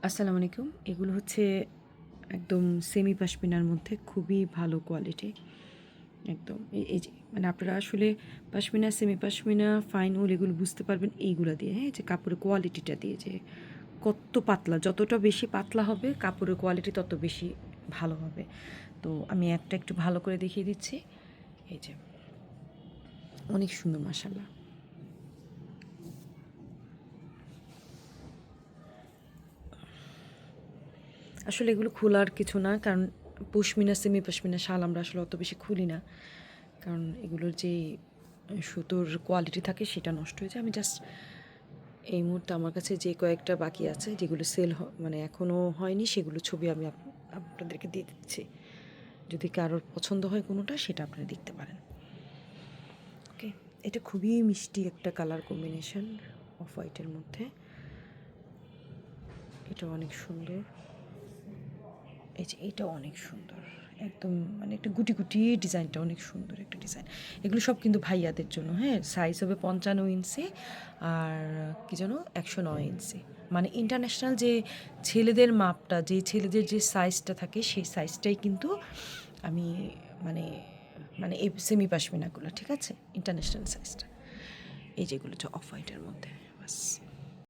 আসসালামু আলাইকুম। এগুলো হচ্ছে একদম সেমি পাশমিনার মধ্যে খুবই ভালো কোয়ালিটি। একদম এই যে মানে আপনারা আসলে পাশমিনা, সেমি পাশমিনা, ফাইন উল এগুলো বুঝতে পারবেন এইগুলা দিয়ে, হ্যাঁ? যে কাপড়ের কোয়ালিটিটা দিয়ে যে কত পাতলা, যতটা বেশি পাতলা হবে কাপড়ের কোয়ালিটি তত বেশি ভালো হবে। তো আমি একটা একটু ভালো করে দেখিয়ে দিচ্ছি। এই যে অনেক সুন্দর মাশাআল্লাহ। আসলে এগুলো খোলার কিছু না, কারণ পশমিনা, সেমি পশমিনা শাল আমরা আসলে অত বেশি খুলি না, কারণ এগুলোর যে সুতোর কোয়ালিটি থাকে সেটা নষ্ট হয়ে যায়। আমি জাস্ট এই মুহূর্তে আমার কাছে যে কয়েকটা বাকি আছে যেগুলো সেল মানে এখনও হয়নি, সেগুলো ছবি আমি আপনাদেরকে দিয়ে দিচ্ছি। যদি কারোর পছন্দ হয় কোনোটা সেটা আপনারা দেখতে পারেন। ওকে, এটা খুবই মিষ্টি একটা কালার কম্বিনেশন অফ হোয়াইটের মধ্যে। এটা অনেক সুন্দর। এই যে এটা অনেক সুন্দর, একদম মানে একটা গুটি গুটি ডিজাইনটা অনেক সুন্দর একটা ডিজাইন। এগুলো সব কিন্তু ভাইয়াদের জন্য, হ্যাঁ? সাইজ হবে 55 ইঞ্চি আর কি যেন 109 ইঞ্চি। মানে ইন্টারন্যাশনাল যে ছেলেদের মাপটা, যে ছেলেদের যে সাইজটা থাকে সেই সাইজটাই কিন্তু আমি মানে মানে এই সেমি পাশমিনাগুলো, ঠিক আছে, ইন্টারন্যাশনাল সাইজটা। এই যেগুলো হচ্ছে অফ হোয়াইটের মধ্যে, বাস।